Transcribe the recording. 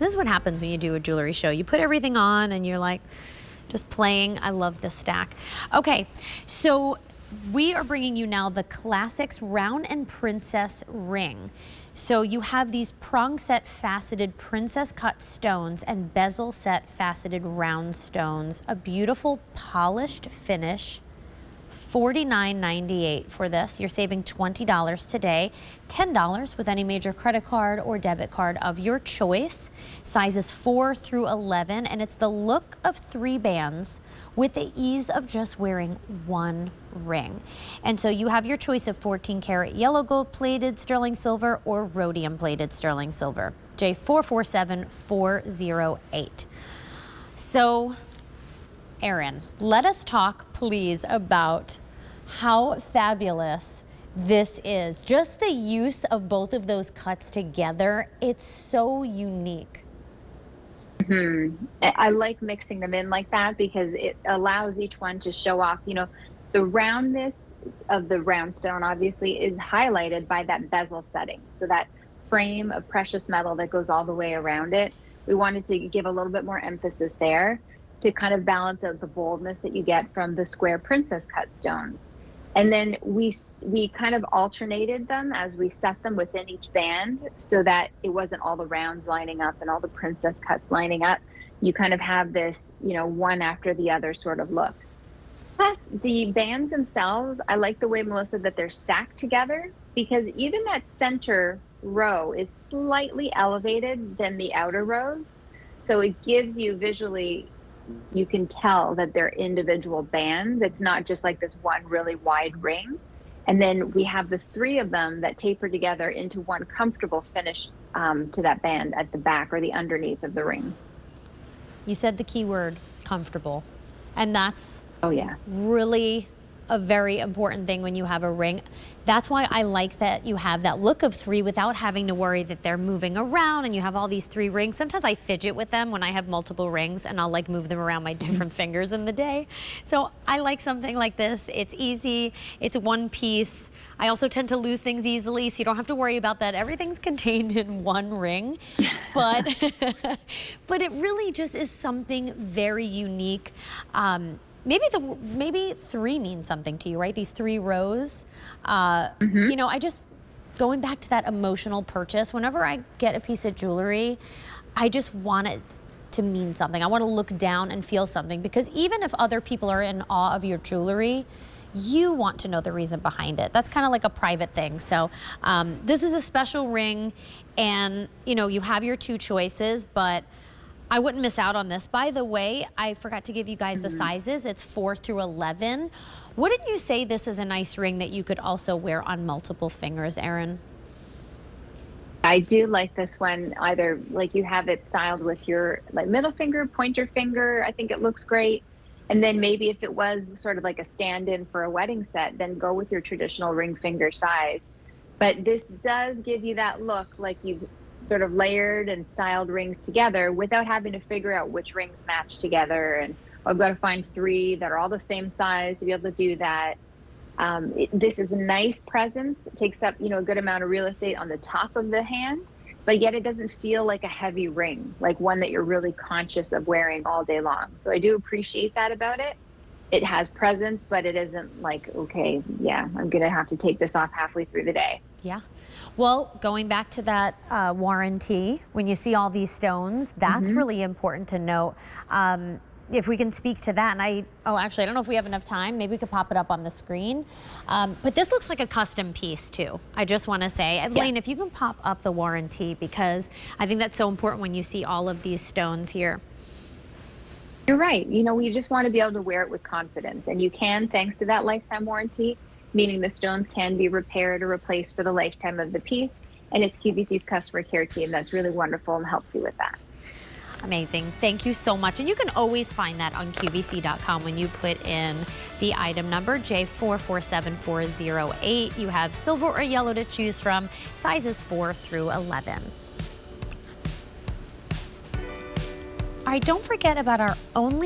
This is what happens when you do a jewelry show. You put everything on and you're like just playing. I love this stack. Okay, so we are bringing you now the Classics Round and Princess ring. So you have these prong-set faceted princess cut stones and bezel-set faceted round stones. A beautiful polished finish. $49.98 for this. You're saving $20 today, $10 with any major credit card or debit card of your choice. Sizes 4 through 11, and it's the look of 3 bands with the ease of just wearing 1 ring. And so you have your choice of 14 karat yellow gold plated sterling silver or rhodium plated sterling silver. J447408. So Erin, let us talk, please, about how fabulous this is. Just the use of both of those cuts together, it's so unique. I like mixing them in like that because it allows each one to show off, you know, the roundness of the round stone obviously is highlighted by that bezel setting. So that frame of precious metal that goes all the way around it, we wanted to give a little bit more emphasis there to kind of balance out the boldness that you get from the square princess cut stones. And then we kind of alternated them as we set them within each band so that it wasn't all the rounds lining up and all the princess cuts lining up. You kind of have this, you know, one after the other sort of look. Plus the bands themselves, I like the way, Melissa, that they're stacked together because even that center row is slightly elevated than the outer rows. So it gives you visually, you can tell that they're individual bands. It's not just like this one really wide ring. And then we have the 3 of them that taper together into one comfortable finish to that band at the back or the underneath of the ring. You said the key word, comfortable. And that's really a very important thing when you have a ring. That's why I like that you have that look of 3 without having to worry that they're moving around and you have all these 3 rings. Sometimes I fidget with them when I have multiple rings and I'll like move them around my different fingers in the day. So I like something like this. It's easy, it's one piece. I also tend to lose things easily, so you don't have to worry about that. Everything's contained in one ring, but, but it really just is something very unique. Maybe 3 means something to you, right? These 3 rows. You know, going back to that emotional purchase, whenever I get a piece of jewelry, I just want it to mean something. I want to look down and feel something because even if other people are in awe of your jewelry, you want to know the reason behind it. That's kind of like a private thing. So this is a special ring and, you know, you have your 2 choices, but I wouldn't miss out on this. By the way, I forgot to give you guys the sizes. It's 4 through 11. Wouldn't you say this is a nice ring that you could also wear on multiple fingers, Erin? I do like this one, either like you have it styled with your like middle finger, pointer finger. I think it looks great. And then maybe if it was sort of like a stand-in for a wedding set, then go with your traditional ring finger size. But this does give you that look like you've sort of layered and styled rings together without having to figure out which rings match together. And I've got to find 3 that are all the same size to be able to do that. This is a nice presence. It takes up, you know, a good amount of real estate on the top of the hand, but yet it doesn't feel like a heavy ring, like one that you're really conscious of wearing all day long. So I do appreciate that about it. It has presence, but it isn't like, okay, yeah, I'm going to have to take this off halfway through the day. Yeah. Well, going back to that warranty, when you see all these stones, that's really important to note. If we can speak to that, and actually, I don't know if we have enough time. Maybe we could pop it up on the screen. But this looks like a custom piece too. I just want to say, Elaine, if you can pop up the warranty, because I think that's so important when you see all of these stones here. You're right. You know, we just want to be able to wear it with confidence, and you can, thanks to that lifetime warranty, meaning the stones can be repaired or replaced for the lifetime of the piece. And it's QVC's customer care team that's really wonderful and helps you with that. Amazing. Thank you so much. And you can always find that on QVC.com when you put in the item number J447408. You have silver or yellow to choose from, sizes 4 through 11. All right, don't forget about our only